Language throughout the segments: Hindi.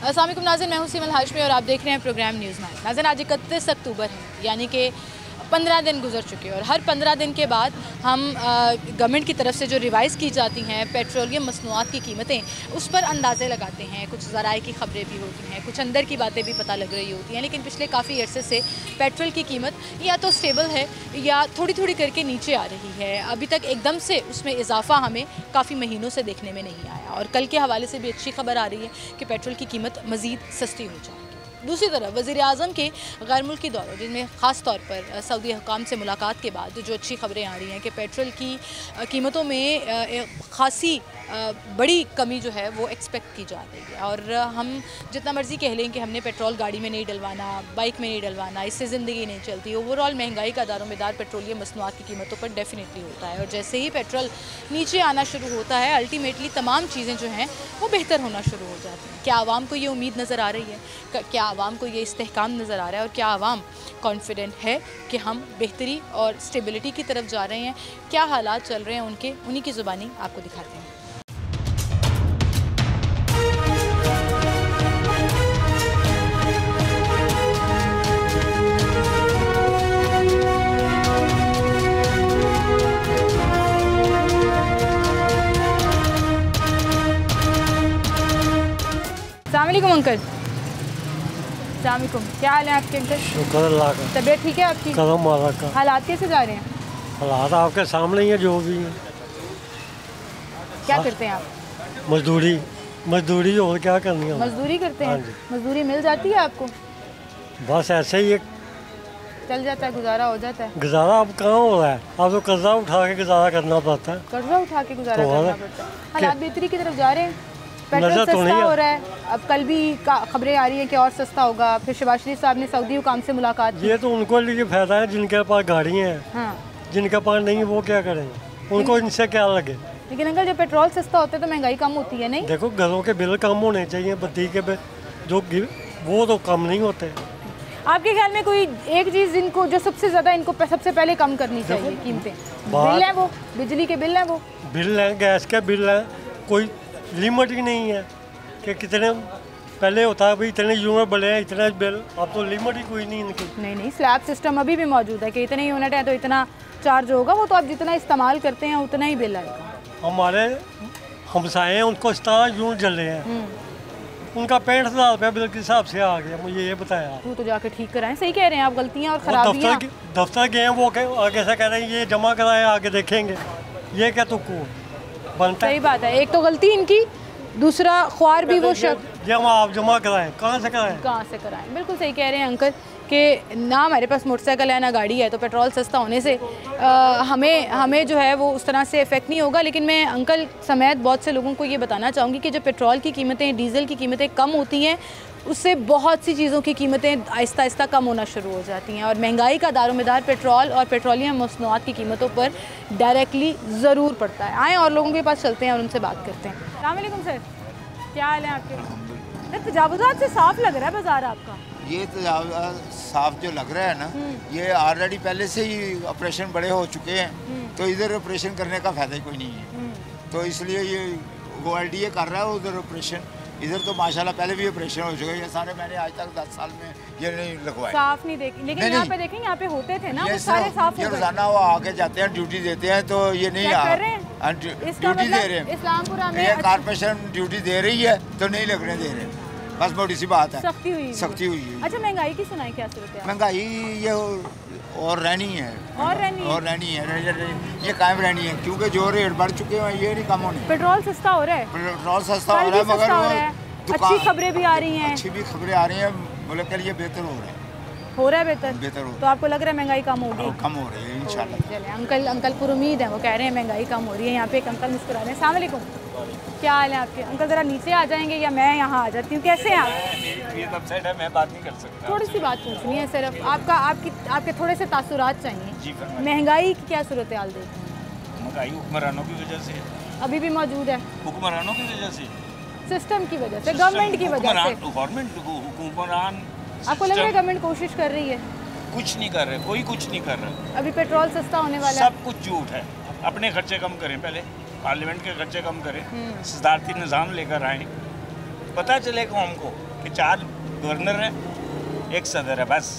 अस्सलाम वालेकुम नाज़रीन, मैं हूं सिमल हाशमी और आप देख रहे हैं प्रोग्राम न्यूज़ नाइन। नाज़रीन, आज 31 अक्टूबर है, यानी कि 15 दिन गुजर चुके हैं और हर 15 दिन के बाद हम गवर्नमेंट की तरफ से जो रिवाइज़ की जाती हैं पेट्रोलियम मसनूआत की कीमतें, उस पर अंदाज़े लगाते हैं। कुछ ज़राए की ख़बरें भी होती हैं, कुछ अंदर की बातें भी पता लग रही होती हैं, लेकिन पिछले काफ़ी अरसे से पेट्रोल की कीमत या तो स्टेबल है या थोड़ी थोड़ी करके नीचे आ रही है। अभी तक एकदम से उसमें इजाफा हमें काफ़ी महीनों से देखने में नहीं आया और कल के हवाले से भी अच्छी खबर आ रही है कि पेट्रोल की कीमत मज़ीद सस्ती हो जाएगी। दूसरी तरफ वज़ीर आज़म के गैर मुल्की दौरे, जिनमें ख़ास तौर पर सऊदी हुकाम से मुलाकात के बाद जो अच्छी खबरें आ रही हैं कि पेट्रोल की कीमतों में ख़ासी बड़ी कमी जो है वो एक्सपेक्ट की जा रही है। और हम जितना मर्ज़ी कह लें कि हमने पेट्रोल गाड़ी में नहीं डलवाना, बाइक में नहीं डलवाना, इससे ज़िंदगी नहीं चलती। ओवरऑल महंगाई का दारोमदार पेट्रोलियम मसनूआत की कीमतों पर डेफिनेटली होता है और जैसे ही पेट्रोल नीचे आना शुरू होता है, अल्टीमेटली तमाम चीज़ें जो हैं वो बेहतर होना शुरू हो जाती हैं। क्या आवाम को ये उम्मीद नज़र आ रही है? क्या आवाम को ये इस्तेहकाम नज़र आ रहा है? और क्या आवाम कॉन्फिडेंट है कि हम बेहतरी और स्टेबिलिटी की तरफ जा रहे हैं? क्या हालात चल रहे हैं उनके, उन्हीं की ज़ुबानी आपको दिखाते हैं। अस्सलाम वालेकुम अंकल। अस्सलाम वालेकुम, क्या हाल है आपके अंकल? शुक्र अल्लाह का। तबीयत ठीक है आपकी? कदम मारा का। हालात कैसे जा रहे हैं? हालात आपके सामने ही है, जो भी है। क्या करते हैं आप? मजदूरी और क्या करनी है? मजदूरी करते हैं। मजदूरी मिल जाती है आपको? बस ऐसे ही चल जाता है, गुजारा हो जाता है? गुजारा अब कहाँ हो रहा है, अब तो कर्जा उठा के गुजारा करना पड़ता है। कर्जा उठा के गुजारा करना पड़ता है। हालात बेहतरी की तरफ जा रहे हैं, पेट्रोल सस्ता हो रहा है। अब कल भी खबरें आ रही हैं कि और सस्ता होगा। फिर शहबाज शरीफ साहब ने सऊदी हुकाम से मुलाकात की। ये तो उनको लिए फ़ायदा है जिनके पास गाड़ियाँ हैं। हाँ। जिनके पास नहीं वो क्या करेंगे, उनको इनसे क्या लगे। लेकिन अंकल जब पेट्रोल सस्ता होता है तो महंगाई कम होती है नहीं? देखो, घरों के बिल कम होने चाहिए, बत्ती के बिल जो वो तो कम नहीं होते। आपके ख्याल में कोई एक चीज़ जिनको जो सबसे ज़्यादा इनको सबसे पहले कम करनी चाहिए? कीमतें, बिल है वो, बिजली के बिल है वो, बिल है, गैस के बिल है। कोई लिमिट ही नहीं है कि कितने पहले होता है भाई इतने यूनिट बढ़े हैं, इतना बिल। अब तो लिमिट ही कोई नहीं इनकी। नहीं, स्लैब सिस्टम अभी भी मौजूद है कि इतने यूनिट है तो इतना चार्ज होगा। वो तो आप जितना इस्तेमाल करते हैं उतना ही बिल आएगा। हमारे हमसाए हैं, उनको इस तरह यूनिट जल रहे हैं, उनका 65,000 रुपया बिल के हिसाब से आ गया। मुझे ये बताया। वो तो जाके ठीक कराएं। सही कह रहे हैं आप, गलतियाँ और खराबियाँ दफ्तर गए हैं, वो आगे से कह रहे हैं ये जमा कराए, आगे देखेंगे। ये क्या तो बनता है? सही बात है, एक तो गलती इनकी, दूसरा ख्वार भी वो शख्स। जमा आप जमा कराएं, कहाँ से कराएं? बिल्कुल सही कह रहे हैं अंकल कि ना हमारे पास मोटरसाइकिल है ना गाड़ी है, तो पेट्रोल सस्ता होने से हमें जो है वो उस तरह से इफ़ेक्ट नहीं होगा। लेकिन मैं अंकल समेत बहुत से लोगों को ये बताना चाहूँगी कि जब पेट्रोल की कीमतें, डीज़ल की कीमतें कम होती हैं, उससे बहुत सी चीज़ों की कीमतें आहिस्ता आहिस्ता कम होना शुरू हो जाती हैं और महंगाई का दारोमदार पेट्रोल और पेट्रोलियम मसनूआत की कीमतों पर डायरेक्टली ज़रूर पड़ता है। आएँ और लोगों के पास चलते हैं और उनसे बात करते हैं। अस्सलाम वालेकुम सर, क्या हाल है आपके? सर, तजावुज़ात से साफ लग रहा है बाजार आपका। ये तजावुज़ात साफ जो लग रहा है ना, ये ऑलरेडी पहले से ही ऑपरेशन बड़े हो चुके हैं, तो इधर ऑपरेशन करने का फ़ायदा ही कोई नहीं है। तो इसलिए ये वो LDA कर रहा है उधर ऑपरेशन। इधर तो माशाल्लाह पहले भी ऑपरेशन हो चुके हैं। ये सारे मैंने आज तक 10 साल में ये नहीं लगवाए, साफ नहीं देखे। लेकिन यहाँ पे देखें, यहाँ पे होते थे ना, वो सारे साफ। ये रोजाना वो आके जाते हैं, ड्यूटी देते हैं, तो ये नहीं ड्यूटी दे रहे हैं। इस्लामपुरा में ये कॉर्पोरेशन ड्यूटी दे रही है तो नहीं लगने दे रहे। बस मोटी सी बात है, सख्ती हुई है। अच्छा, महंगाई की सुनाई क्या सूरत है? महंगाई ये और रहनी है, ये कायम रहनी है, क्योंकि जो रेट बढ़ चुके हैं ये नहीं कम होने। पेट्रोल सस्ता हो रहा है, मगर अच्छी खबरें भी आ रही हैं। अच्छी भी खबरें आ रही हैं, मुल्क के लिए बेहतर हो रहा है। बेहतर हो। तो आपको लग रहा है महंगाई कम होगी? कम हो रही है इंशाल्लाह। चले अंकल पर उम्मीद है, वो कह रहे हैं महंगाई कम हो रही है। यहाँ पे एक अंकल मुस्कुरा रहे हैं। अस्सलाम वालेकुम, क्या हाल है आपके? अंकल ज़रा नीचे आ जाएंगे या मैं यहाँ आ जाती हूँ? कैसे हैं आप? ये वेबसाइट है, मैं बात नहीं कर सकता। थोड़ी सी बात पूछनी है सिर्फ, आपके थोड़े से तासुरात चाहिए। जी, महंगाई की क्या सूरत हाल देखते हैं? महंगाई हुक्मरानों की वजह से अभी भी मौजूद है, हुक्मरानों की वजह से, सिस्टम की वजह से, गवर्नमेंट की वजह से। गवर्नमेंट हुक्मरान, आपको लग रहा है गवर्नमेंट कोशिश कर रही है? कुछ नहीं कर रहे, कोई कुछ नहीं कर रहा। अभी पेट्रोल सस्ता होने वाला है, सब कुछ झूठ है। अपने खर्चे कम करें, पहले पार्लियामेंट के खर्चे कम करें, सदारती निज़ाम लेकर आएँ, पता चले कौम को कि 4 गवर्नर हैं, 1 सदर है, बस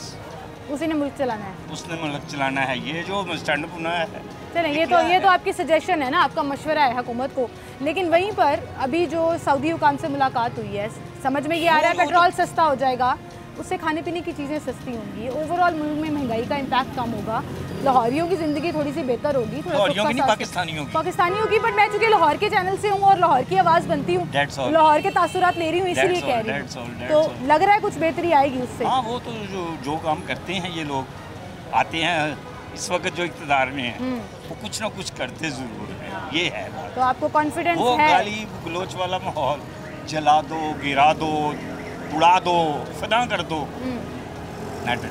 उसी ने मुल्क चलाना है। उसने मुल्क चलाना है। ये जो स्टैंड अप होना है, चलें, ये तो आपकी सजेशन है ना, आपका मशवरा है हुकूमत को। लेकिन वहीं पर अभी जो सऊदी हुकाम से मुलाकात हुई है, समझ में ये आ रहा है पेट्रोल सस्ता हो जाएगा, उससे खाने पीने की चीज़ें सस्ती होंगी, ओवरऑल मुल्क में महंगाई का इम्पैक्ट कम होगा, लाहौरियों की ज़िंदगी थोड़ी सी बेहतर होगी, लाहौरियों की नहीं, पाकिस्तानियों की बट मैं चूँकि लाहौर के चैनल से हूँ और लाहौर की आवाज़ बनती हूँ, लाहौर के तासुरात ले रही हूँ, इसीलिए कह रही हूँ। तो लग रहा है कुछ बेहतरी आएगी उससे। हाँ, वो तो जो काम करते हैं ये लोग आते हैं इस वक्त जो इक़्तिदार में है, वो कुछ ना कुछ करते ज़रूर हैं, ये है बात। तो आपको कॉन्फिडेंस वो है? गाली गलोच वाला माहौल, जला दो, गिरा दो, उड़ा दो, फना कर दो,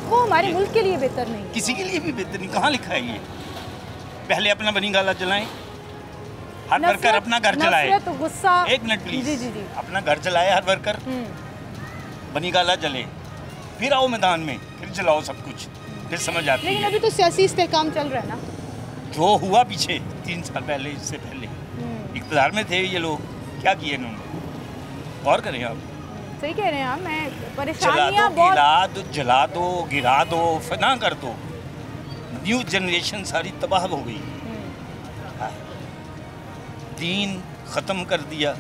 वो हमारे मुल्क के लिए बेहतर नहीं, किसी के लिए भी बेहतर नहीं। कहाँ लिखा है ये? पहले अपना बनी गाला जलाएं, हर वर्कर अपना घर जलाए। गुस्सा, एक मिनट प्लीज, जी। अपना घर जलाए हर वर्कर, बनी गाला जले, फिर आओ मैदान में, फिर जलाओ सब कुछ, फिर समझ आती है। लेकिन अभी तो सियासी इस्तेहकाम चल रहा है ना, जो हुआ पीछे 3 साल पहले, इससे पहले इक़्तिदार में थे ये लोग, क्या किए इन्होंने? गौर करें आप। सही कह रहे हैं आप, मैं परेशानियां बहुत जला दो, गिरा दो, फना कर दो, न्यू जनरेशन सारी तबाह हो गई, दीन ख़त्म कर दिया,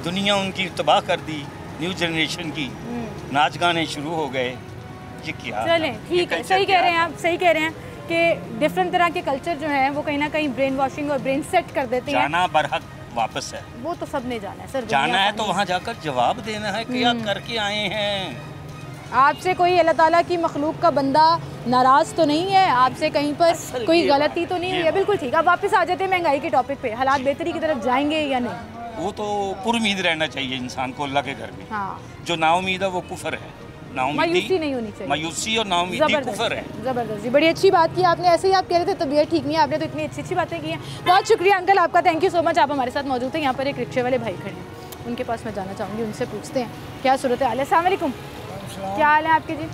दुनिया उनकी तबाह कर दी, न्यू जनरेशन की नाच गाने शुरू हो गए, ये क्या? चलें, ठीक है, सही कह रहे हैं आप, सही कह रहे हैं कि डिफरेंट तरह के कल्चर जो हैं वो कहीं ना कहीं ब्रेन वॉशिंग और ब्रेन सेट कर देते हैं। जाना बरहक वापस है, वो तो सबने जाना है सर, जाना है तो वहाँ जाकर जवाब देना है, क्या करके आए हैं। आपसे कोई अल्लाह ताला की मखलूक का बंदा नाराज़ तो नहीं है, आपसे कहीं पर कोई गलती तो नहीं हुई है? बिल्कुल ठीक। अब वापस आ जाते हैं महंगाई के टॉपिक पे, हालात बेहतरी की तरफ जाएंगे या नहीं? वो तो पुरुमीद रहना चाहिए इंसान को अल्लाह के घर में। हाँ। जो नाउमीद है वो कुफर है, मायूसी नहीं होनी चाहिए, मायूसी और नाउमीदी कुफर है। ज़बरदस्त जी, बड़ी अच्छी बात की आपने। ऐसे ही आप कह रहे थे तबीयत ठीक नहीं है, आपने तो इतनी अच्छी बातें की हैं। बहुत शुक्रिया अंकल आपका, थैंक यू सो मच, आप हमारे साथ मौजूद हैं। यहाँ पर एक रिक्शे वाले भाई खड़े हैं, उनके पास मैं जाना चाहूँगी, उनसे पूछते हैं क्या सूरत हाल है। अस्सलाम वालेकुम, क्या हाल है आपके जी?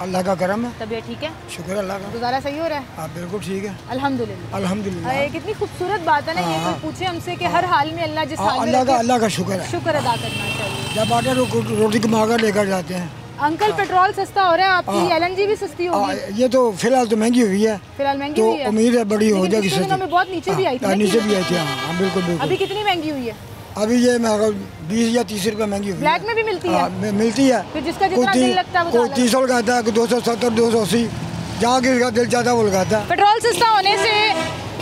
अल्लाह का करम है, तबीयत ठीक है? शुक्र अल्लाह का। गुजारा सही हो रहा है? आप बिल्कुल ठीक है, अल्हम्दुलिल्लाह। अल्हम्दुलिल्लाह। कितनी खूबसूरत बात है ना ये, कोई पूछे हमसे कि हर हाल में अल्लाह जिस हाल में अल्लाह का शुक्र है, शुक्र अदा करना चाहिए। जब आके रोटी कमा कर लेकर जाते हैं। अंकल पेट्रोल सस्ता हो रहा है, आपकी LNG भी सस्ती होगी? ये तो फिलहाल तो महंगी हुई है, फिलहाल महंगी तो हुई है, उम्मीद है बड़ी हो जाएगी। बहुत नीचे भी आई थी, नीचे भी आई थी। हाँ बिल्कुल बिल्कुल। अभी कितनी महंगी हुई है? अभी ये 20 या 30 रुपये महंगी हुई है। ब्लैक में भी मिलती है? मिलती है, तो जिसका जितना दिल लगता है कोई 30 लगाता है, 270 280, जहाँ किसका दिल चाहता है वो लगाता है। पेट्रोल सस्ता होने से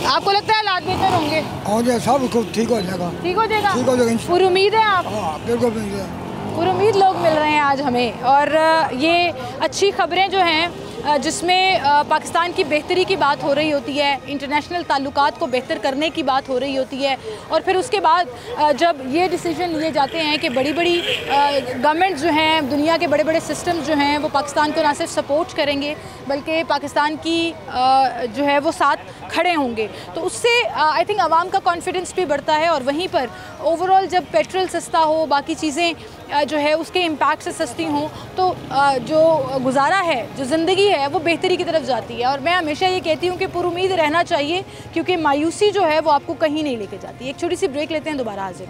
आपको लगता है हालात बेहतर होंगे? हाँ, सब कुछ ठीक हो जाएगा, ठीक हो जाएगा, ठीक हो जाएगा, पूरी उम्मीद है आप? हाँ बिल्कुल, पूरी उम्मीद लोग मिल रहे हैं आज हमें, और ये अच्छी खबरें जो हैं जिसमें पाकिस्तान की बेहतरी की बात हो रही होती है, इंटरनेशनल ताल्लुकात को बेहतर करने की बात हो रही होती है, और फिर उसके बाद जब ये डिसीजन लिए जाते हैं कि बड़ी बड़ी गवर्नमेंट जो हैं, दुनिया के बड़े बड़े सिस्टम जो हैं वो पाकिस्तान को ना सिर्फ सपोर्ट करेंगे बल्कि पाकिस्तान की जो है वो साथ खड़े होंगे, तो उससे आई थिंक आवाम का कॉन्फिडेंस भी बढ़ता है। और वहीं पर ओवरऑल जब पेट्रोल सस्ता हो, बाकी चीज़ें जो है उसके इम्पैक्ट से सस्ती हों, तो जो गुजारा है, जो ज़िंदगी है, वो बेहतरी की तरफ जाती है। और मैं हमेशा ये कहती हूँ कि पुरुमीद रहना चाहिए, क्योंकि मायूसी जो है वो आपको कहीं नहीं लेके जाती। एक छोटी सी ब्रेक लेते हैं, दोबारा हाजिर।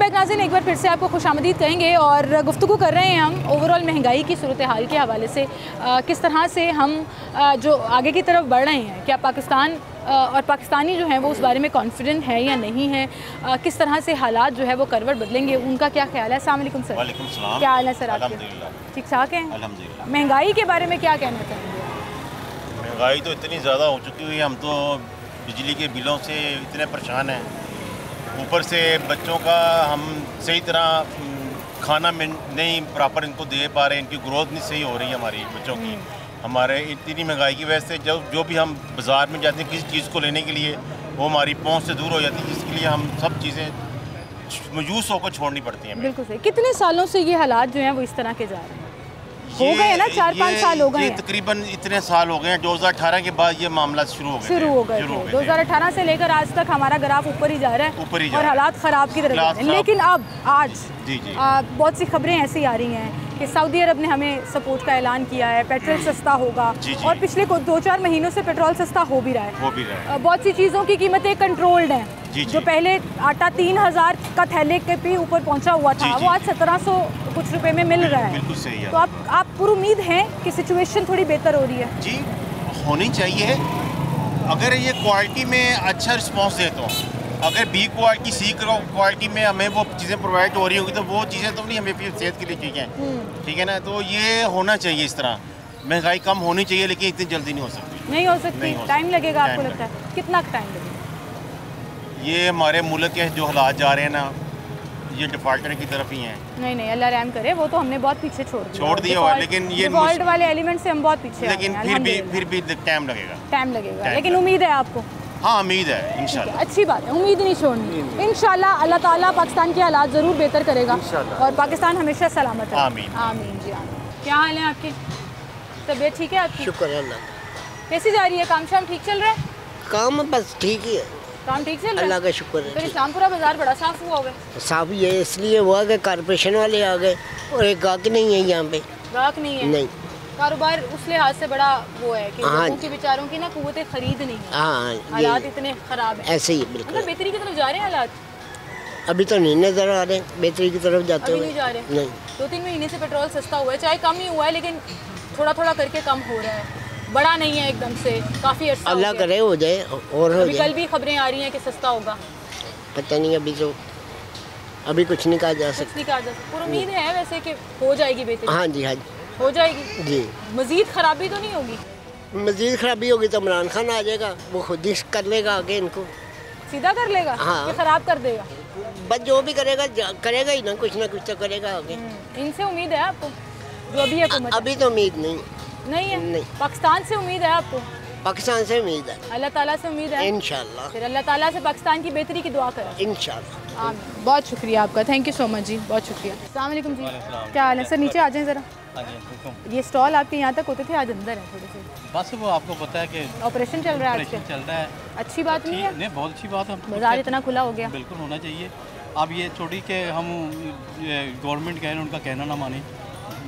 नाज़रीन, एक बार फिर से आपको खुशामदीद कहेंगे और गुफ्तगू कर रहे हैं हम ओवरऑल महंगाई की सूरत हाल के हवाले से, किस तरह से हम जो आगे की तरफ बढ़ रहे हैं, क्या पाकिस्तान और पाकिस्तानी जो हैं वो उस बारे में कॉन्फिडेंट है या नहीं है, किस तरह से हालात जो है वो करवट बदलेंगे, उनका क्या ख्याल है। अस्सलाम वालेकुम सर। वालेकुम सलाम। क्या हाल है सर आपके? ठीक ठाक हैं अल्हम्दुलिल्लाह। महंगाई के बारे में क्या कहना चाहेंगे? महंगाई तो इतनी ज़्यादा हो चुकी हुई है, हम तो बिजली के बिलों से इतने परेशान हैं, ऊपर से बच्चों का हम सही तरह खाना में नहीं प्रॉपर इनको दे पा रहे, इनकी ग्रोथ नहीं सही हो रही है हमारी बच्चों की। हमारे इतनी महंगाई की वजह से जो भी हम बाज़ार में जाते हैं किसी चीज़ को लेने के लिए, वो हमारी पहुंच से दूर हो जाती है, जिसके लिए हम सब चीज़ें मयूस होकर छोड़नी पड़ती है। बिल्कुल सही। कितने सालों से ये हालात जो हैं वो इस तरह के जा रहे हैं? हो गए ना 4-5 साल हो गए हैं। तकरीबन इतने साल हो गए हैं। 2018 के बाद ये मामला शुरू हो गए थे। 2018 से लेकर आज तक हमारा ग्राफ ऊपर ही जा रहा है, ऊपर ही और हालात ख़राब की तरफ जा रहे हैं। लेकिन अब आज जी बहुत सी खबरें ऐसी आ रही हैं कि सऊदी अरब ने हमें सपोर्ट का ऐलान किया है, पेट्रोल सस्ता होगा, और पिछले 2-4 महीनों से पेट्रोल सस्ता हो भी रहा है। बहुत सी चीज़ों की कीमतें कंट्रोल्ड हैं। जो पहले आटा 3000 का थैले के भी ऊपर पहुंचा हुआ था, वो आज 1700 कुछ रुपए में मिल रहा है। बिल्कुल सही है। तो आप पूरी उम्मीद है कि सिचुएशन थोड़ी बेहतर हो रही है? जी होनी चाहिए, अगर ये क्वालिटी में अच्छा रिस्पांस दे तो। अगर बी क्वालिटी सी क्वालिटी में हमें वो चीज़ें प्रोवाइड हो रही होगी तो वो चीज़ें तो नहीं हमें फिर सेहत के लिए चीज़ें, ठीक है ना। तो ये होना चाहिए, इस तरह महंगाई कम होनी चाहिए, लेकिन इतनी जल्दी नहीं हो सकती। नहीं हो सकती, टाइम लगेगा। आपको लगता है कितना टाइम लगेगा? ये हमारे मुल्क के जो हालात जा रहे हैं ना, ये डिफॉल्टर की तरफ ही हैं। नहीं अल्लाह रहम करे, वो तो हमने बहुत पीछे छोड़ दिया हुआ, लेकिन ये डिफॉल्ट वाले एलिमेंट से हम बहुत पीछे, लेकिन फिर भी टाइम लगेगा। लेकिन उम्मीद है आपको? हाँ उम्मीद है, इंशाल्लाह। अच्छी बात है, उम्मीद नहीं छोड़नी। इंशाल्लाह अल्लाह ताला पाकिस्तान के हालात ज़रूर बेहतर करेगा और पाकिस्तान हमेशा सलामत है। आमीन आमीन जी आमीन। क्या हाल है आपकी? तबीयत ठीक है आपकी? शुक्र है अल्लाह। कैसी जा रही है? काम शाम ठीक चल रहा है? काम बस ठीक ही है, काम ठीक चल रहा है, अल्लाह का शुक्र है। फिर इस्लामपुरा बाजार बड़ा साफ हुआ होगा। साफ ये इसलिए हुआ कि कारपोरेशन वाले आ गए और एक गाहक नहीं है यहाँ पे। गाहक नहीं है? नहीं। कारोबार उस लिहाज से बड़ा वो है कि लोगों की बेचारों की ना कुव्वत खरीद नहीं है। हालात इतने खराब है। ऐसे ही बिल्कुल। मतलब बेहतरी की तरफ जा रहे हैं हालात? अभी तो नहीं नजर आ रहे बेहतरी की तरफ जाते हुए। नहीं जा रहे? नहीं। 2-3 महीने से पेट्रोल सस्ता हुआ है, चाहे कम ही हुआ है, लेकिन थोड़ा थोड़ा करके कम हो रहा है, बड़ा नहीं है एकदम से, काफ़ी अर्सा अल्लाह करे हो जाए और हो जाए। कल भी खबरें आ रही हैं कि सस्ता होगा। पता नहीं, अभी कुछ नहीं कहा जा सकता। नहीं कहा जा सकता, पर उम्मीद है वैसे कि हो जाएगी बेहतरी। हाँ जी, हाँ जी हो जाएगी जी। मजीद खराबी तो नहीं होगी? मजीद खराबी होगी तो इमरान खान आ जाएगा, वो खुद ही कर लेगा आगे, इनको सीधा कर लेगा। हाँ। खराब कर देगा। बस जो भी करेगा ही ना कुछ तो करेगा आगे। इनसे उम्मीद है आपको? जो अभी हुकूमत अभी तो उम्मीद नहीं है। नहीं। पाकिस्तान से उम्मीद है आपको? पाकिस्तान से उम्मीद है, अल्लाह ताला से उम्मीद है इंशाल्लाह। फिर अल्लाह ताला से पाकिस्तान की बेहतरी की दुआ करें इंशाल्लाह। आमीन। बहुत शुक्रिया आपका, थैंक यू सो मच जी, बहुत शुक्रिया। अस्सलाम वालेकुम जी, क्या हाल है सर? नीचे आ जाएं ज़रा। ये स्टॉल आपके यहाँ तक होते थे, आज अंदर है थोड़े से। बस वो आपको पता है कि ऑपरेशन चल रहा है आजकल। चल रहा है, अच्छी बात नहीं है? नहीं, बहुत अच्छी बात है। बाजार इतना खुला हो गया, बिल्कुल होना चाहिए। अब ये छोड़ी के हम गवर्नमेंट कहें, उनका कहना ना माने,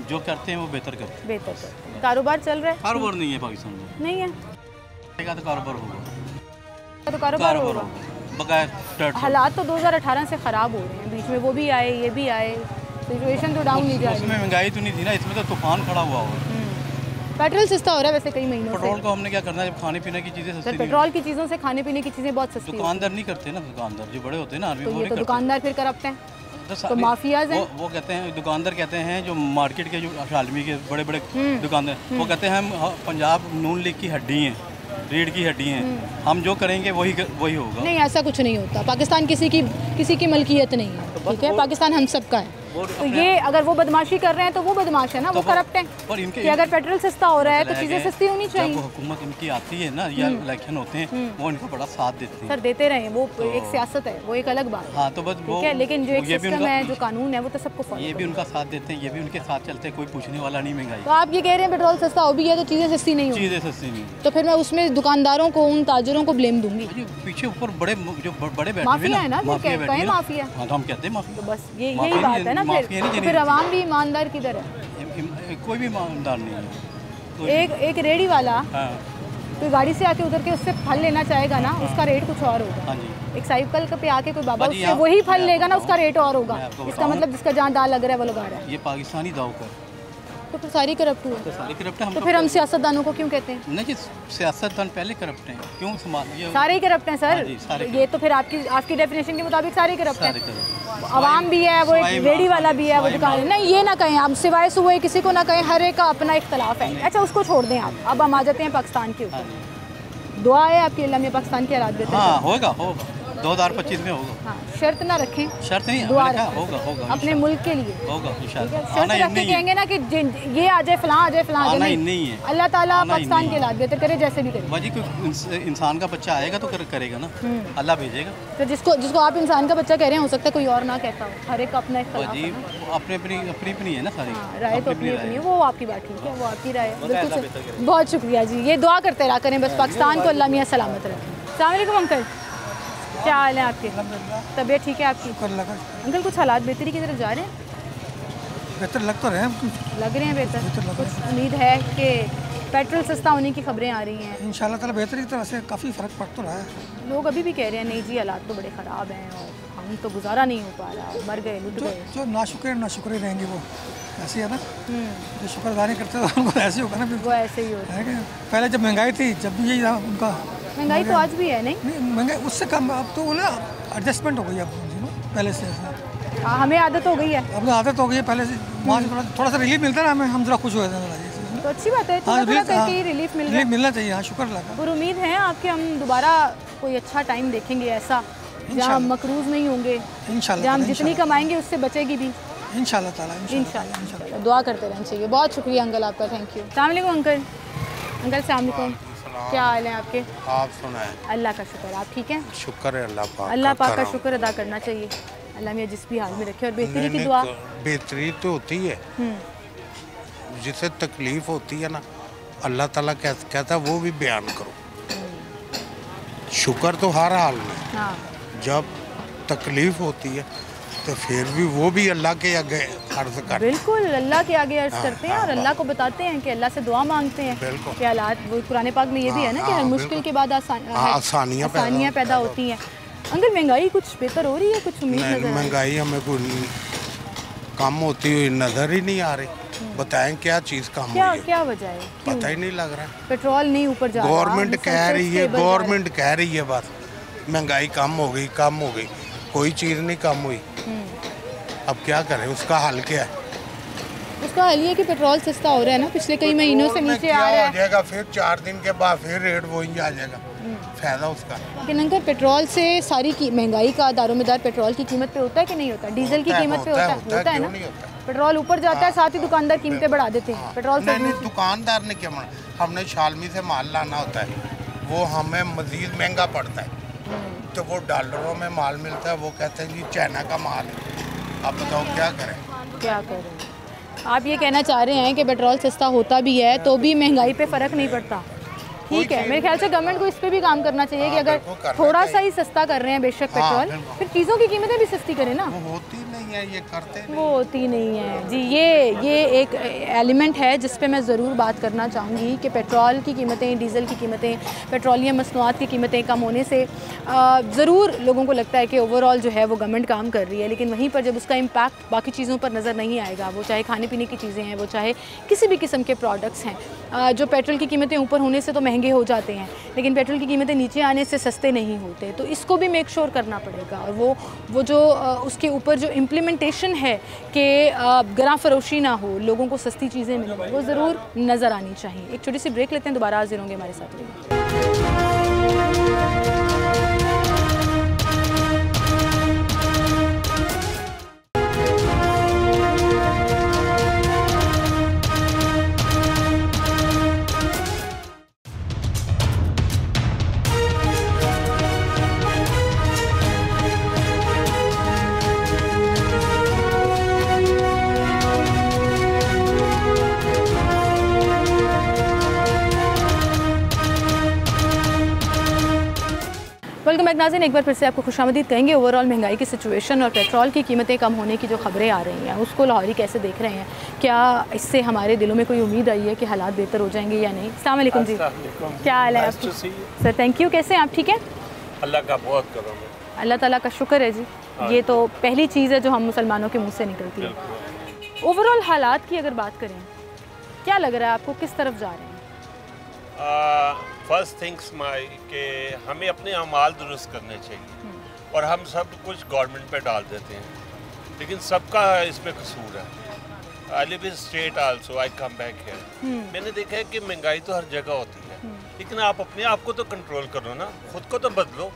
जो करते हैं वो बेहतर करते हैं। बेहतर कारोबार चल रहा है? कारोबार नहीं है पाकिस्तान में, नहीं है तो कारोबार होगा, तो कारोबार होगा बगैर। हालात तो 2018 से ख़राब हो रहे हैं, बीच में वो भी आए ये भी आए, सिचुएशन तो डाउन नहीं जा रही। उसमें महंगाई तो नहीं थी ना, इसमें तो तूफान खड़ा हुआ हो। पेट्रोल सस्ता हो रहा है वैसे कई महीनों से। पेट्रोल को हमने क्या करना है, जब खाने पीने की चीज़ें सस्ती, पेट्रोल की चीज़ों से खाने पीने की चीज़ें बहुत सस्ती। दुकानदार नहीं करते ना, दुकानदार जो बड़े होते हैं ना, तो ये तो दुकानदार फिर करप्ट हैं, तो माफियाज हैं। वो कहते हैं, दुकानदार कहते हैं जो मार्केट के, जो शालमी के बड़े बड़े दुकानदार, वो कहते हैं हम पंजाब नून लीग की हड्डी हैं, रीढ़ की हड्डी हैं, हम जो करेंगे वही होगा। नहीं, ऐसा कुछ नहीं होता। पाकिस्तान किसी की मलकियत नहीं है, ठीक है? पाकिस्तान हम सबका है। तो ये अगर वो बदमाशी कर रहे हैं तो वो बदमाश है ना, वो करप्ट है। कि अगर पेट्रोल सस्ता हो रहा है तो चीज़ें सस्ती होनी चाहिए। जब हुकूमत इनकी आती है ना, या इलेक्शन होते हैं, वो इनका बड़ा साथ देते हैं। सर देते रहे, वो एक सियासत है, वो एक अलग बात है। हाँ, तो बस वो, लेकिन जो एक सिस्टम है, जो कानून है, वो तो सबको फॉलो। ये भी उनका साथ देते हैं, ये भी उनके साथ चलते हैं, कोई पूछने वाला नहीं महंगाई। तो आप ये कह रहे हैं पेट्रोल सस्ता हो भी है तो चीज़ें सस्ती नहीं होगी? चीज़ें सस्ती नहीं, तो फिर मैं उसमें दुकानदारों को, उन ताजरों को ब्लेम दूंगी। पीछे ऊपर बड़े जो बड़े माफिया है ना, कहीं माफिया। हाँ, तो हम कहते हैं माफिया। तो बस यही बात है ना, फिर आवाम भी ईमानदार किधर है? कोई भी ईमानदार नहीं है। एक रेडी वाला कोई गाड़ी से आके उधर के उससे फल लेना चाहेगा ना, उसका रेट कुछ और होगा। एक साइकिल पे आके कोई बाबा उससे वही फल लेगा ना, उसका रेट और होगा। इसका मतलब जिसका जहाँ दाल लग रहा है वो लगा रहा है। ये पाकिस्तानी दाव का, तो फिर सारी करप्ट हुए। तो सारी करप्ट है। तो फिर हम सियासतदानों को क्यों कहते हैं? नहीं, सियासतदान पहले करप्ट हैं, क्यों सारे ही करप्ट हैं सर। ये तो फिर आपकी डेफिनेशन के मुताबिक सारे करप्ट हैं। आवाम भी है, वो एक रेडी वाला भी है, वो दुकान। नहीं, ये ना कहें आप, सिवाय सुबह किसी को ना कहें, हर एक का अपना इख्तलाफ है। अच्छा, उसको छोड़ दें आप, अब हम आ जाते हैं पाकिस्तान के ऊपर। दुआ है आपकी अल्लाह में पाकिस्तान के हालात बेहतर होगा। 2025 में होगा। हाँ, शर्त ना रखें, शर्त नहीं, दुआ मैंने कहा रखें। होगा होगा अपने मुल्क के लिए होगा ठीक है। इंशाल्लाह। शर्त आना रख ही के नहीं है, कहेंगे ना कि ये आ जाए फलां आ जाए फलां आ आना जाए, ही नहीं है। अल्लाह ताला आना ही पाकिस्तान नहीं के है। हालात बेहतर करे जैसे भी करे। बाजी कोई इंसान का बच्चा आएगा तो करेगा ना, अल्लाह भेजेगा। तो जिसको आप इंसान का बच्चा कह रहे हैं, हो सकता है कोई और ना कहता हो, हर एक का अपना इख्तिलाफ बाजी है ना। अपनी है ना सारी। हाँ, राय तो अपनी अपनी है, वो आपकी बात ठीक है, वो आपकी राय है, अल्लाह बिल्कुल बेहतर सही। करे। बहुत शुक्रिया जी, ये दुआ करते रहा करें बस पाकिस्तान को अल्लाह मियाँ सलामत रखें। अस्सलाम वालेकुम अंकल, क्या हाल है आपके? तबीयत ठीक है आपकी? अंकल कुछ हालात बेहतरी की तरफ जा रहे हैं? बेहतर लग तो रहे हैं, लग रहे हैं बेहतर? कुछ उम्मीद है कि पेट्रोल सस्ता होने की खबरें आ रही हैं? इंशाल्लाह ताला बेहतरी की तरह से काफ़ी फ़र्क पड़ तो रहा है। लोग अभी भी कह रहे हैं नहीं जी हालात तो बड़े ख़राब हैं और हम तो गुजारा नहीं हो पा रहा, मर गए लुट गए। जो नाशुक्र रहेंगे वो ऐसे है ना, जो शुक्रगुजारी करते हैं उनको ऐसे होगा ना, वो ऐसे ही होता है। पहले जब महंगाई थी जब भी यही था उनका। महंगाई तो आज भी है नहीं महंगाई उससे कम, अब तो ना एडजस्टमेंट हो गई अब पहले से। हाँ, हमें आदत हो गई है, अब तो आदत हो गई है पहले से। वहाँ से थोड़ा सा रिलीफ मिलता है हमें, हम जरा खुश हो जाते हैं। तो अच्छी बात है, थोड़ा थोड़ा करके ही रिलीफ मिल रहा है, मिलना चाहिए। हाँ, शुक्र लगा। और उम्मीद है आपके हम दोबारा कोई अच्छा टाइम देखेंगे ऐसा जहाँ हम मकरूज नहीं होंगे, जहाँ हम जितनी कमाएंगे उससे बचेगी भी इंशाल्लाह ताला। इंशाल्लाह दुआ करते रहना चाहिए। बहुत शुक्रिया अंकल आपका, थैंक यू। अस्सलाम वालेकुम अंकल। अंकल अस्सलाम वालेकुम, क्या हाल है आपके? आप सुनाएं? अल्लाह का शुक्र, आप ठीक हैं? शुक्र है अल्लाह पाक का शुक्र अदा करना चाहिए। अल्लाह मियाँ जिस भी हाल में रखे और बेहतरी की दुआ। बेहतरी तो होती है, जिसे तकलीफ होती है ना, अल्लाह ताला कहता है वो भी बयान करो। शुक्र तो हर हाल में, हाँ। जब तकलीफ होती है तो फिर भी वो भी अल्लाह के आगे अर्ज करते हैं। बिल्कुल अल्लाह के आगे अर्ज करते हैं और अल्लाह को बताते हैं कि अल्लाह से दुआ मांगते हैं कि हालात, वो कुरान पाक में ये भी है ना कि हर मुश्किल के बाद आसानियाँ पैदा होती हैं। अंकल महंगाई कुछ बेहतर हो रही है? कुछ उम्मीद नजर? महंगाई हमें कोई कम होती हुई नजर ही नहीं आ रही। बताएं क्या चीज़ कम हुई है? क्या वजह है? पता ही नहीं लग रहा। पेट्रोल नहीं ऊपर जा रहा, गवर्नमेंट कह रही है बस महंगाई कम हो गई, कोई चीज़ नहीं कम हुई। अब क्या करें, उसका हल क्या है? उसका हल ये कि पेट्रोल सस्ता हो रहा है ना, पिछले कई महीनों से नीचे आ रहा है। हो जाएगा फिर 4 दिन के बाद फिर रेट वही आ जाएगा, फायदा उसका। लेकिन अंकल पेट्रोल से सारी की महंगाई का दारोमदार पेट्रोल की कीमत पे होता है कि नहीं होता? डीजल की कीमत पे होता है ना? पेट्रोल ऊपर जाता है, साथ ही दुकानदार कीमतें बढ़ा देते हैं। पेट्रोल से नहीं, दुकानदार ने क्या बढ़ा, हमने शालमी से माल लाना होता है, वो हमें मजीद महंगा पड़ता है। तो वो डॉलरों में माल मिलता है, वो कहते हैं जी चाइना का माल है। आप बताओ क्या करें? आप ये कहना चाह रहे हैं कि पेट्रोल सस्ता होता भी है तो भी महंगाई पे फ़र्क नहीं पड़ता? ठीक है, मेरे ख्याल से गवर्नमेंट को इस पे भी काम करना चाहिए कि अगर थोड़ा सा ही सस्ता कर रहे हैं बेशक पेट्रोल, फिर चीज़ों की कीमतें भी सस्ती करें ना। वो होती नहीं है, ये करते नहीं। वो होती नहीं है जी। ये एक एलिमेंट है जिस पे मैं ज़रूर बात करना चाहूँगी कि पेट्रोल की कीमतें, डीज़ल की कीमतें, पेट्रोलियम मसनूआत की कीमतें कम होने से ज़रूर लोगों को लगता है कि ओवरऑल जो है वो गवर्नमेंट काम कर रही है, लेकिन वहीं पर जब उसका इम्पैक्ट बाकी चीज़ों पर नज़र नहीं आएगा, वो चाहे खाने पीने की चीज़ें हैं, वो चाहे किसी भी किस्म के प्रोडक्ट्स हैं, जो पेट्रोल की कीमतें ऊपर होने से तो महंगे हो जाते हैं, लेकिन पेट्रोल की कीमतें नीचे आने से सस्ते नहीं होते। तो इसको भी मेक श्योर करना पड़ेगा और वो जो उसके ऊपर जो इम्प्लीमेंटेशन है कि गरा फरोशी ना हो, लोगों को सस्ती चीज़ें मिलें, वो ज़रूर नज़र आनी चाहिए। एक छोटी सी ब्रेक लेते हैं, दोबारा हाजिर होंगे हमारे साथ रहिए। वेलकम बैक नाज़रीन, एक बार फिर से आपको खुशामदीद कहेंगे। ओवरऑल महंगाई की सिचुएशन और पेट्रोल की कीमतें कम होने की जो खबरें आ रही हैं उसको लाहौरी कैसे देख रहे हैं? क्या इससे हमारे दिलों में कोई उम्मीद आई है कि हालात बेहतर हो जाएंगे या नहीं? अस्सलाम वालेकुम जी, क्या हाल है आपकी? सर थैंक यू, कैसे हैं आप? ठीक है, अल्लाह का बहुत करम है। अल्लाह ताला का शुक्र है जी। ये तो पहली चीज़ है जो हम मुसलमानों के मुँह से निकलती है। ओवरऑल हालात की अगर बात करें, क्या लग रहा है आपको, किस तरफ जा रहे हैं? फर्स्ट थिंग्स के हमें अपने अमाल दुरुस्त करने चाहिए और हम सब कुछ गवर्नमेंट पे डाल देते हैं, लेकिन सबका इसमें कसूर है। I live in state also, I come back here. मैंने देखा है कि महंगाई तो हर जगह होती है, लेकिन आप अपने आप को तो कंट्रोल करो ना, खुद को तो बदलो।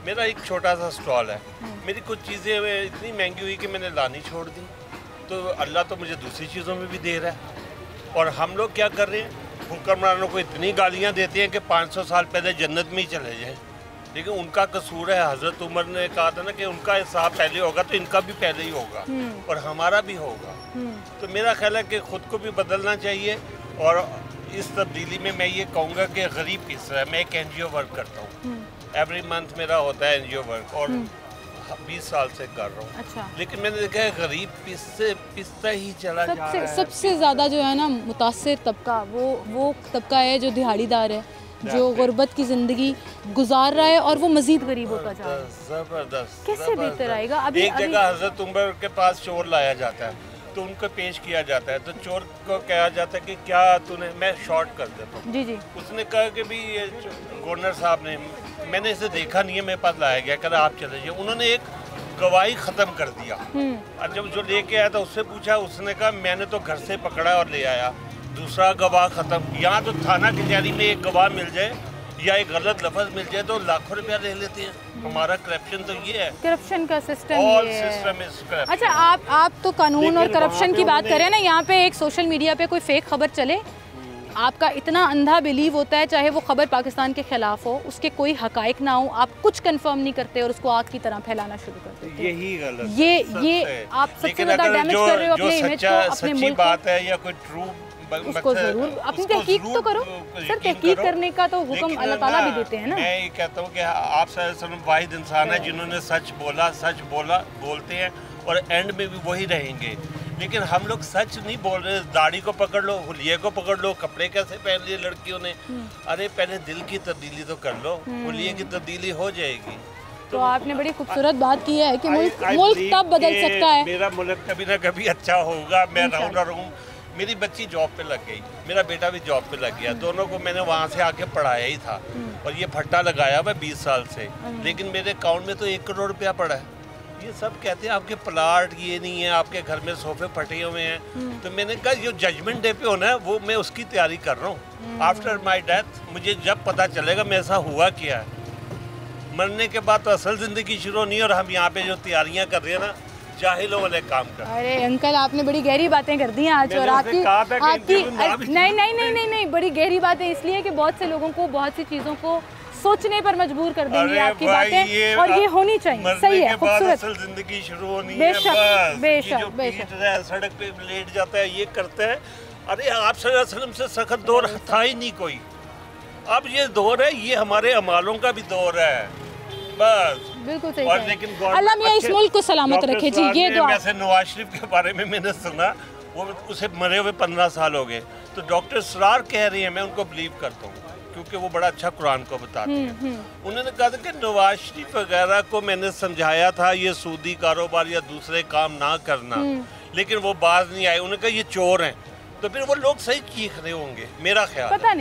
मेरा एक छोटा सा स्टॉल है, मेरी कुछ चीज़ें इतनी महंगी हुई कि मैंने लानी छोड़ दी, तो अल्लाह तो मुझे दूसरी चीज़ों में भी दे रहा है। और हम लोग क्या कर रहे हैं, हुक्मरानों को इतनी गालियाँ देते हैं कि 500 साल पहले जन्नत में ही चले जाएँ, लेकिन उनका कसूर है। हज़रत उमर ने कहा था ना कि उनका हिसाब पहले होगा तो इनका भी पहले ही होगा और हमारा भी होगा। तो मेरा ख्याल है कि ख़ुद को भी बदलना चाहिए। और इस तब्दीली में मैं ये कहूँगा कि गरीब किस्सा है। मैं एक NGO वर्क करता हूँ, एवरी मंथ मेरा होता है NGO वर्क, और 20 साल से कर रहा हूँ। अच्छा। लेकिन मैंने देखा है गरीब पिसता ही चला जा रहा है। सबसे ज़्यादा जो है ना मुतासिर तबका वो तबका है जो दिहाड़ीदार है, जो गुर्बत की ज़िंदगी गुजार रहा है और वो मज़ीद गरीब होता जा रहा है। ज़बरदस्त। कैसे बेहतर आएगा? अभी एक जगह हज़रत उमर के पास चोर लाया जाता है तो उनको पेश किया जाता है, तो चोर को कहा जाता है कि क्या तूने, मैं शॉर्ट कर देता हूँ। जी जी। उसने कहा कि भी ये गवर्नर साहब ने, मैंने इसे देखा नहीं है, मेरे पास लाया गया, कहता आप चले जाइए। उन्होंने एक गवाही ख़त्म कर दिया और जब जो लेके आया था उससे पूछा, उसने कहा मैंने तो घर से पकड़ा और ले आया, दूसरा गवाह ख़त्म। यहाँ तो थाना कचहरी में एक गवाह मिल जाए या एक गलत लफ्ज़ मिल जाए तो लाखों रुपया ले लेते हैं। हमारा करप्शन तो ये है, करप्शन का सिस्टम है। अच्छा, आप तो कानून और करप्शन की बात करें ना, यहाँ पे एक सोशल मीडिया पे कोई फेक खबर चले, आपका इतना अंधा बिलीव होता है, चाहे वो खबर पाकिस्तान के खिलाफ हो, उसके कोई हकाइक ना हो, आप कुछ कंफर्म नहीं करते और उसको आग की तरह फैलाना शुरू कर देते। यही गलत, ये आप सबसे ज़्यादा डैमेज कर रहे हो अपने इमेज को, अपने मुल्क को। बात है या कोई ट्रू, उसको जरूर अपनी तहकीक तो करो सर। तहकीक करने का तो हुक्म अल्लाह ताला भी देते हैं ना। मैं ये कहता हूँ कि आप सल्लल्लाहु अलैहि वसल्लम वाहिद इंसान है जिन्होंने सच बोलते हैं और एंड में भी वही रहेंगे। लेकिन हम लोग सच नहीं बोल रहे। दाढ़ी को पकड़ लो, हुलिये को पकड़ लो, कपड़े कैसे पहन लिए लड़कियों ने, अरे पहले दिल की तब्दीली तो कर लो, हुलिये की तब्दीली हो जाएगी। तो आपने बड़ी खूबसूरत बात की है कि मुल्क तब बदल सकता है। मेरा मुल्क कभी ना कभी अच्छा होगा, मैं रहूँ ना रहूँ। मेरी बच्ची जॉब पे लग गई, मेरा बेटा भी जॉब पे लग गया, दोनों को मैंने वहाँ से आके पढ़ाया ही था और ये भट्टा लगाया हुआ 20 साल से, लेकिन मेरे अकाउंट में तो 1 करोड़ रुपया पड़ा है। ये सब कहते हैं आपके प्लाट ये नहीं है, आपके घर में सोफे फटे हुए हैं। तो मैंने कहा जो जजमेंट डे पे होना है वो मैं उसकी तैयारी कर रहा हूँ। आफ्टर माई डेथ मुझे जब पता चलेगा मैं ऐसा हुआ क्या है, मरने के बाद तो असल ज़िंदगी शुरू नहीं। और हम यहाँ पे जो तैयारियाँ कर रहे हैं ना, जाहिलों वाले काम कर। अरे अंकल, आपने बड़ी गहरी बातें कर दी हैं आज। और आपकी नहीं, बड़ी गहरी बातें इसलिए कि बहुत से लोगों को बहुत सी चीज़ों को सोचने पर मजबूर कर देंगी आपकी बातें, और ये होनी चाहिए। सही है, खूबसूरत। असल जिंदगी शुरू होनी है। बेशक सड़क पे लेट जाता है, ये करता है। अरे आप सल्लल्लाहु अलैहि वसल्लम से सख्त दौर था ही नहीं कोई। अब ये दौर है, ये हमारे अमालों का भी दौर है, बस। बिल्कुल सही। और लेकिन अल्लाह मियां इस मुल्क को सलामत रखे जी। ये दुआ। वैसे नवाज शरीफ के बारे में मैंने सुना, वो उसे मरे हुए 15 साल हो गए, तो डॉक्टर सरार कह रही है, मैं उनको बिलीव करता हूँ क्योंकि वो बड़ा अच्छा कुरान को बताते हैं। उन्होंने कहा था कि नवाज शरीफ वगैरह को मैंने समझाया था ये सूदी कारोबार या दूसरे काम ना करना, लेकिन वो बाज नहीं आए। उन्होंने कहा ये चोर हैं, तो फिर वो लोग सही चीख रहे होंगे, मेरा ख्याल। पता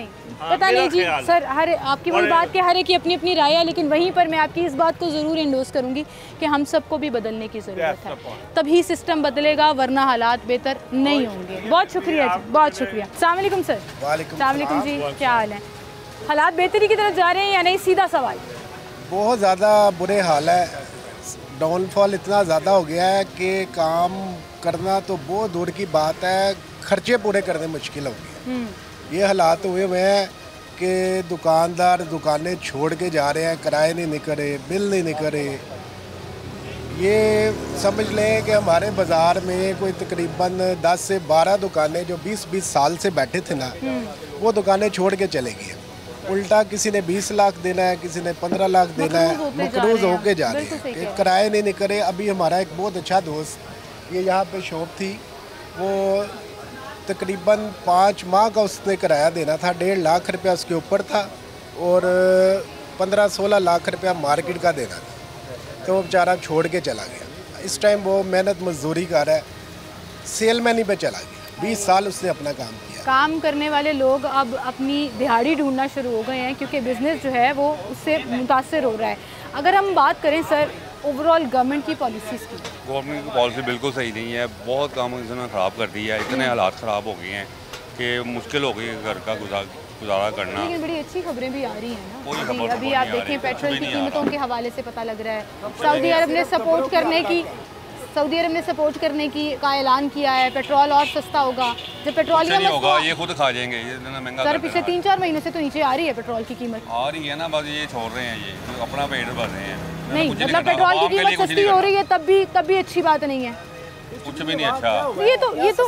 नहीं जी सर, हर आपकी वही बात कि हर एक की अपनी अपनी राय है, लेकिन वहीं पर मैं आपकी इस बात को ज़रूर इंडोर्स करूंगी कि हम सबको भी बदलने की ज़रूरत है, तभी सिस्टम बदलेगा, वरना हालात बेहतर नहीं होंगे। बहुत शुक्रिया जी, बहुत शुक्रिया। अस्सलाम वालेकुम सर। वालेकुम जी, क्या हाल है? हालात बेहतरी की तरफ जा रहे हैं या नहीं? सीधा सवाल। बहुत ज़्यादा बुरे हाल है, डाउनफॉल इतना ज़्यादा हो गया है कि काम करना तो बहुत दूर की बात है, खर्चे पूरे करने मुश्किल हो गए। ये हालात हुए हुए हैं कि दुकानदार दुकानें छोड़ के जा रहे हैं, किराए नहीं निकल रहे, बिल नहीं निकल रहे। ये समझ लें कि हमारे बाज़ार में कोई तकरीबन 10 से 12 दुकानें जो 20-20 साल से बैठे थे ना, वो दुकानें छोड़ के चले गए। उल्टा किसी ने 20 लाख देना है, किसी ने 15 लाख देना है, मकरूज होके जा रहे हैं कि किराए नहीं निकल रहे। अभी हमारा एक बहुत अच्छा दोस्त, ये यहाँ पे शॉप थी, वो तकरीबन 5 माह का उसने किराया देना था, 1.5 लाख रुपया उसके ऊपर था और 15-16 लाख रुपया मार्केट का देना था, तो वो बेचारा छोड़ के चला गया। इस टाइम वो मेहनत मजदूरी कर रहा है, सेलमैन ही पे चला गया। 20 साल उसने अपना काम किया। काम करने वाले लोग अब अपनी दिहाड़ी ढूंढना शुरू हो गए हैं क्योंकि बिज़नेस जो है वो उससे मुतासर हो रहा है। अगर हम बात करें सर ओवरऑल गवर्नमेंट की पॉलिसीज़ की, गवर्नमेंट की पॉलिसी बिल्कुल सही नहीं है, बहुत काम इसने ख़राब कर दिया है, इतने हालात ख़राब हो गए हैं कि मुश्किल हो गई घर का गुजारा करना। लेकिन बड़ी अच्छी खबरें भी आ रही हैं ना। कोई खबर अभी आप देखें पेट्रोल की कीमतों के हवाले से पता लग रहा है सऊदी अरब ने सपोर्ट करने की का ऐलान किया है। पेट्रोल और सस्ता होगा जब पेट्रोलियम होगा, ये खुद खा जाएंगे, ये इतना महंगा। सर पिछले 3-4 महीने से तो नीचे आ रही है पेट्रोल की कीमत। आ रही है ना, बस ये छोड़ रहे हैं, ये अपना पेट भर रहे हैं। नहीं मतलब पेट्रोल की कीमत सस्ती हो रही है तब भी अच्छी बात नहीं है। कुछ भी नहीं अच्छा। ये तो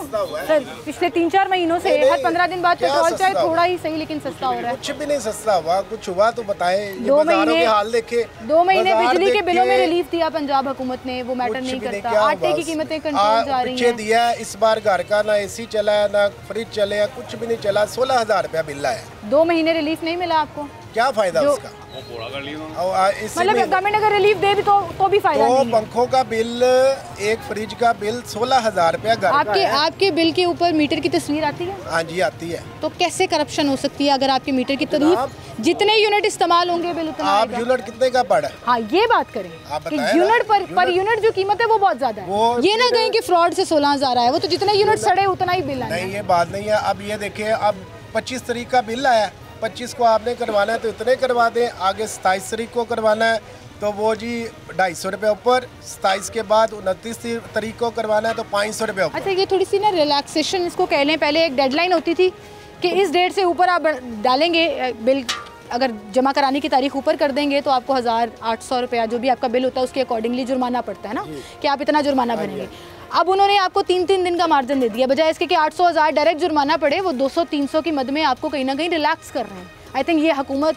सर पिछले 3-4 महीनों से हर 15 दिन बाद पेट्रोल चाहे थोड़ा ही सही लेकिन सस्ता हो रहा है। कुछ भी नहीं सस्ता हुआ, कुछ हुआ तो बताएं। 2 महीने हाल देखे, 2 महीने बिजली के बिलों में रिलीफ दिया पंजाब हुकूमत ने, वो मैटर नहीं करता। आटे की कीमतें कंट्रोल जा रही हैं। दिया है इस बार घर का ना एसी चला है ना फ्रिज चले है, कुछ भी नहीं चला। 16,000 रुपया बिल आया। 2 महीने रिलीफ नहीं मिला आपको, क्या फायदा उसका? मतलब गवर्नमेंट अगर रिलीफ दे भी तो भी फायदा नहीं है। पंखों का बिल, एक फ्रिज का बिल 16,000 रुपया घर का है। आपके बिल के ऊपर मीटर की तस्वीर आती है? हाँ जी आती है। तो कैसे करप्शन हो सकती है अगर आपके मीटर की तारीफ जितने यूनिट इस्तेमाल होंगे बिल उतना आप यूनिट कितने का पड़ा? हाँ ये बात करें कि यूनिट पर यूनिट जो कीमत है वो बहुत ज्यादा है। ये ना कहें कि फ्रॉड से 16,000 आया, वो तो जितने यूनिट सड़े उतना ही बिल आया। नहीं ये बात नहीं है। अब ये देखिए, अब 25 तारीख का बिल आया, 25 को आपने करवाना है तो इतने करवा दें। आगे 27 तारीख को करवाना है तो वो जी 250 रुपये ऊपर। 27 के बाद 29 तारीख को करवाना है तो 500 रुपये ऊपर। अच्छा ये थोड़ी सी ना रिलैक्सेशन इसको कह लें। पहले एक डेडलाइन होती थी कि इस डेट से ऊपर आप डालेंगे बिल, अगर जमा कराने की तारीख ऊपर कर देंगे तो आपको 1,800 रुपया जो भी आपका बिल होता है उसके अकॉर्डिंगली जुर्माना पड़ता है ना, कि आप इतना जुर्माना भरेंगे। अब उन्होंने आपको 3-3 दिन का मार्जिन दे दिया, बजाय इसके कि 800-1000 डायरेक्ट जुर्माना पड़े, वो 200-300 की मद में आपको कहीं ना कहीं रिलैक्स कर रहे हैं। आई थिंक ये हुकूमत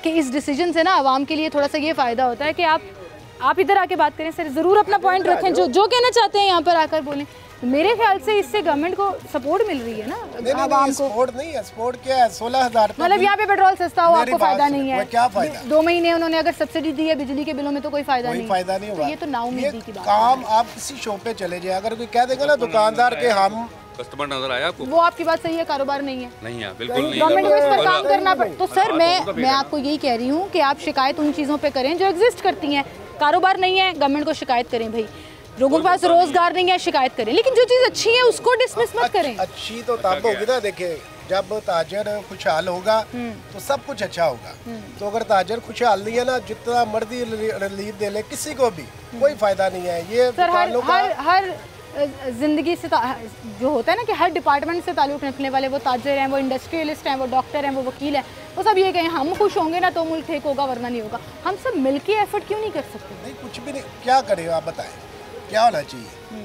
के इस डिसीजन से ना आवाम के लिए थोड़ा सा ये फ़ायदा होता है कि आप इधर आके बात करें सर, ज़रूर अपना पॉइंट रखें, जो कहना चाहते हैं यहाँ पर आकर बोलें। मेरे ख्याल से इससे गवर्नमेंट को सपोर्ट मिल रही है ना आवाम को। सपोर्ट नहीं है, सपोर्ट क्या है? 16,000 मतलब यहाँ पे पेट्रोल सस्ता हो आपको फायदा नहीं है। क्या फायदा? 2 महीने उन्होंने अगर सब्सिडी दी है बिजली के बिलों में तो कोई फायदा नहीं हुआ। ये तो नाउमीदी की बात। काम आप किसी शॉप पे चले जाए, अगर कोई कह देगा ना दुकानदार के हम कस्टमर नजर आया आपको, वो आपकी बात सही है, कारोबार नहीं है। नहीं है, बिल्कुल नहीं। गवर्नमेंट को इस पर काम करना पड़े। तो सर मैं आपको यही कह रही हूँ कि आप शिकायत उन चीज़ों पे करें जो एग्जिस्ट करती हैं। कारोबार नहीं है, गवर्नमेंट को शिकायत करें भाई। लोगों के पास रोजगार नहीं है, शिकायत करें, लेकिन जो चीज़ अच्छी है उसको डिसमिस मत करें। अच्छी तो तब होगी ना, देखिए जब ताजर खुशहाल होगा तो सब कुछ अच्छा होगा। तो अगर ताजर खुशहाल नहीं है ना, जितना मर्जी रिलीफ दे ले किसी को भी कोई फायदा नहीं है। ये सर हर जिंदगी से जो होता है ना कि हर डिपार्टमेंट से ताल्लुक़ रखने वाले, वो ताजर हैं, वो इंडस्ट्रियलिस्ट हैं, वो डॉक्टर हैं, वो वकील हैं, वो सब ये कहें हम खुश होंगे ना तो मुल्क ठीक होगा, वरना नहीं होगा। हम सब मिलके एफर्ट क्यों नहीं कर सकते? नहीं कुछ भी नहीं, क्या करें आप बताएं, क्या होना चाहिए?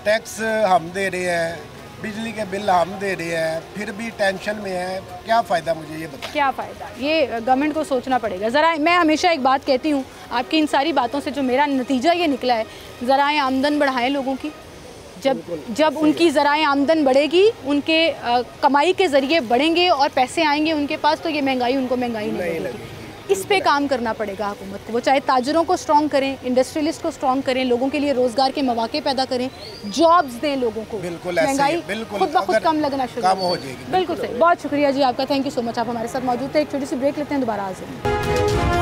टैक्स हम दे रहे हैं, बिजली के बिल हम दे रहे हैं, फिर भी टेंशन में है, क्या फ़ायदा? मुझे ये बताएं क्या फ़ायदा? ये गवर्नमेंट को सोचना पड़ेगा ज़रा। मैं हमेशा एक बात कहती हूँ, आपकी इन सारी बातों से जो मेरा नतीजा ये निकला है, ज़राए आमदन बढ़ाएं लोगों की। जब उनकी ज़राए आमदन बढ़ेगी, उनके कमाई के ज़रिए बढ़ेंगे और पैसे आएंगे उनके पास, तो ये महंगाई उनको महंगाई नहीं लगेगी। इस पे काम करना पड़ेगा हुकूमत को। वो चाहे ताजरों को स्ट्रॉन्ग करें, इंडस्ट्रियलिस्ट को स्ट्रॉन्ग करें, लोगों के लिए रोज़गार के मौके पैदा करें, जॉब्स दें लोगों को। महंगाई खुद ब खुद कम लगना शुरू हो जाएगी। बिल्कुल सही, बहुत शुक्रिया जी आपका, थैंक यू सो मच। आप हमारे साथ मौजूद थे। एक छोटी सी ब्रेक लेते हैं, दोबारा हाजिर।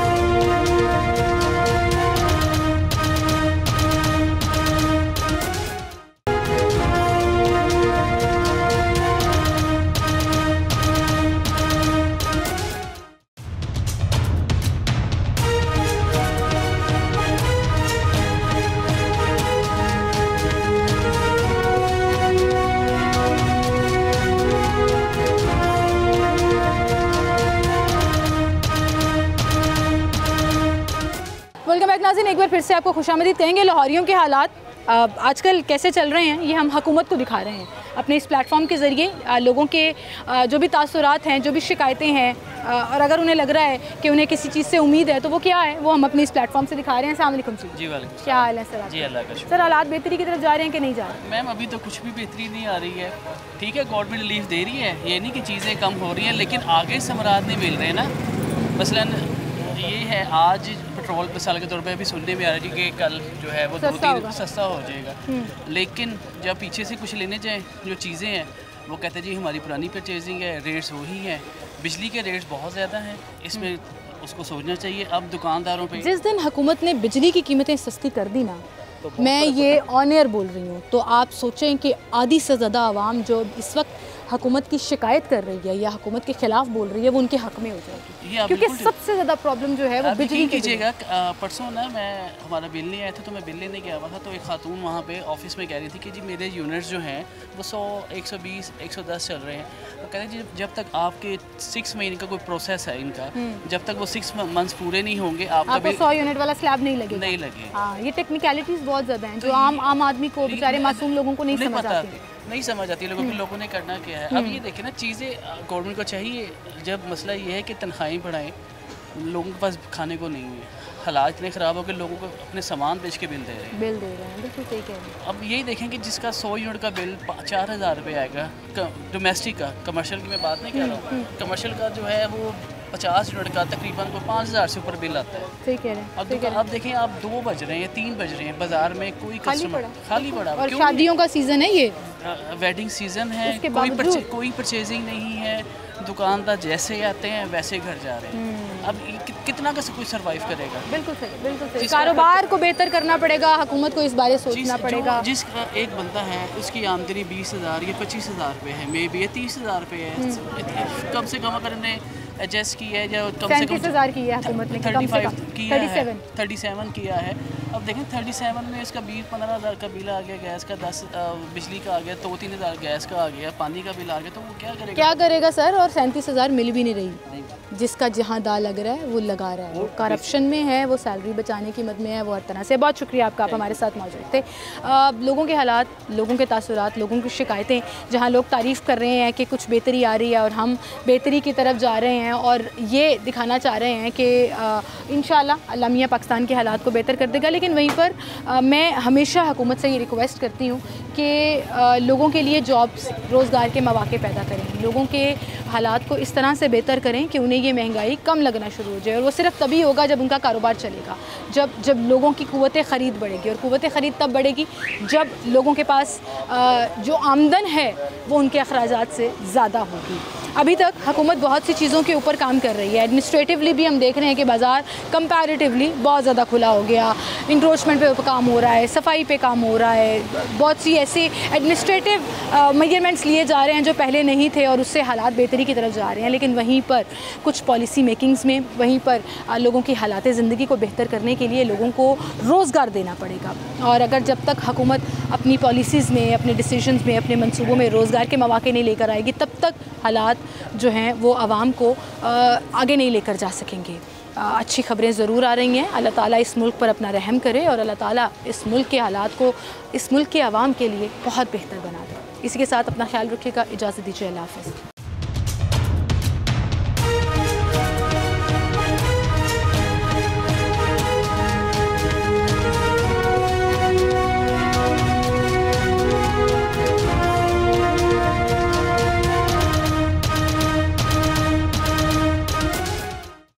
नाज़रीन एक बार फिर से आपको खुशामदीद कहेंगे। लाहौरियों के हालात आजकल कैसे चल रहे हैं ये हम हुकूमत को दिखा रहे हैं अपने इस प्लेटफॉर्म के ज़रिए। लोगों के जो भी तासुरात हैं, जो भी शिकायतें हैं, और अगर उन्हें लग रहा है कि उन्हें किसी चीज़ से उम्मीद है तो वो क्या है, वो हम अपने इस प्लेटफॉर्म से दिखा रहे हैं। अस्सलाम वालेकुम जी। वालेकुम। क्या हाल है सर? जी अल्लाह का शुक्र। सर हालात बेहतरी की तरफ जा रहे हैं कि नहीं जा रहे? मैम अभी तो कुछ भी बेहतरी नहीं आ रही है। ठीक है गवर्नमेंट रिलीफ दे रही है, ये नहीं कि चीज़ें कम हो रही हैं, लेकिन आगे समरात नहीं मिल रहे ना। मसलन ये है आज पेट्रोल मिसाल के तौर पे अभी सुनने में आ रहा है कि कल जो है वो 2-3 सस्ता हो जाएगा, लेकिन जब पीछे से कुछ लेने जाएँ जो चीज़ें हैं वो कहते हैं जी हमारी पुरानी परचेजिंग है, रेट्स वही हैं। बिजली के रेट्स बहुत ज़्यादा हैं, इसमें उसको सोचना चाहिए। अब दुकानदारों पे जिस दिन हुकूमत ने बिजली की कीमतें सस्ती कर दी ना, मैं ये ऑन एयर बोल रही हूँ, तो आप सोचें कि आधी से ज़्यादा आवाम जो इस वक्त हुकूमत की शिकायत कर रही है या हुकूमत के खिलाफ बोल रही है वो उनके हक में हो जाएगी, क्योंकि सबसे ज़्यादा प्रॉब्लम जो है वो बिजली कीजिएगा। परसों ना हमारा बिल नहीं आया था तो मैं बिल लेने गया हुआ था, तो एक खातून वहाँ पे ऑफिस में कह रही थी कि जी मेरे यूनिट्स जो हैं वो 100, 120, 110 चल रहे हैं। वो कह रहे हैं जी जब तक आपके 6 महीने का कोई प्रोसेस है इनका, जब तक वो 6 मंथ्स पूरे नहीं होंगे आपको 100 यूनिट वाला स्लैब नहीं लगेगा। नहीं लगे। हाँ, ये टेक्निकलिटीज़ बहुत ज़्यादा हैं जो आम आदमी को, बेचारे मासूम लोगों को नहीं समझ आती लोगों ने करना क्या है। अब ये देखें ना, चीज़ें गवर्नमेंट को चाहिए, जब मसला ये है कि तनख्वाहें बढ़ाएं, लोगों के पास खाने को नहीं है, हालात इतने ख़राब हो कि लोगों को अपने सामान बेच के बिल दे रहे हैं। बिल्कुल सही कह रहे हैं। अब यही देखें कि जिसका 100 यूनिट का बिल 4000 रुपये आएगा डोमेस्टिक का, कमर्शियल की मैं बात नहीं कर रहा हूँ, कमर्शियल का जो है वो 50 यूनिट का तकरीबन को 5000 से ऊपर बिल आता है। सही कह रहे हैं। अब देखें, आप 2 बज रहे हैं, 3 बज रहे हैं, बाज़ार में कोई कस्टमर खाली पड़ा, और शादियों का सीज़न है, ये वेडिंग सीज़न है, कोई परचेजिंग नहीं है, दुकानदार जैसे आते हैं वैसे घर जा रहे हैं। अब कितना का कोई सरवाइव करेगा? बिल्कुल सही। कारोबार को बेहतर करना पड़ेगा, हुकूमत को इस बारे सोचना पड़ेगा। जिसका एक बंदा है उसकी आमदनी 20,000 या 25,000 रुपये है, मे बी 30,000 रुपये है, कम से कम अगर ने एडजस्ट किया है, या कम से कम 37,000 की है हुकूमत ने, 35 किया है, 37 किया है। अब देखें 37 में इसका 15,000 का बिल आ गया, गैस का 10, बिजली का आ गया, 2-3,000 गैस का आ गया, पानी का बिल आ गया, तो वो क्या करेगा सर? और 37,000 मिल भी नहीं रही, जिसका जहाँ दाल लग रहा है वो लगा रहा है, वो करप्शन में है, वो सैलरी बचाने की मद में है, वो हर तरह से। बहुत शुक्रिया आपका, आप हमारे साथ मौजूद थे। लोगों के हालात, लोगों के तासुरात, लोगों की शिकायतें, जहाँ लोग तारीफ़ कर रहे हैं कि कुछ बेहतरी आ रही है और हम बेहतरी की तरफ जा रहे हैं और ये दिखाना चाह रहे हैं कि इंशाअल्लाह अल्लाह मियां पाकिस्तान के हालात को बेहतर कर देगा। लेकिन वहीं पर मैं हमेशा हुकूमत से ये रिक्वेस्ट करती हूँ कि लोगों के लिए जॉब्स, रोज़गार के मौके पैदा करें, लोगों के हालात को इस तरह से बेहतर करें कि उन्हें ये महंगाई कम लगना शुरू हो जाए। और वो सिर्फ तभी होगा जब उनका कारोबार चलेगा, जब लोगों की क़ुव्वत ख़रीद बढ़ेगी, और क़ुव्वत ख़रीद तब बढ़ेगी जब लोगों के पास जो आमदन है वो उनके अखराजात से ज़्यादा होगी। अभी तक हुकूमत बहुत सी चीज़ों के ऊपर काम कर रही है। एडमिनिस्ट्रेटिवली भी हम देख रहे हैं कि बाज़ार कंपैरेटिवली बहुत ज़्यादा खुला हो गया, इंक्रोचमेंट पे काम हो रहा है, सफाई पे काम हो रहा है, बहुत सी ऐसे एडमिनिस्ट्रेटिव मेजरमेंट्स लिए जा रहे हैं जो पहले नहीं थे और उससे हालात बेहतरी की तरफ जा रहे हैं। लेकिन वहीं पर कुछ पॉलिसी मेकिंग्स में, वहीं पर लोगों की हालात ज़िंदगी को बेहतर करने के लिए लोगों को रोज़गार देना पड़ेगा। और अगर जब तक हुकूमत अपनी पॉलिसीज़ में, अपने डिसीजंस में, अपने मंसूबों में रोज़गार के मौके नहीं लेकर आएगी, तब तक हालात जो हैं वो आवाम को आगे नहीं लेकर जा सकेंगे। अच्छी खबरें ज़रूर आ रही हैं। अल्लाह ताला इस मुल्क पर अपना रहम करे और अल्लाह ताला इस मुल्क के हालात को, इस मुल्क के आवाम के लिए बहुत बेहतर बना दे। इसी के साथ अपना ख्याल रखिएगा। इजाज़त दीजिए। अल्लाह हाफ़िज़।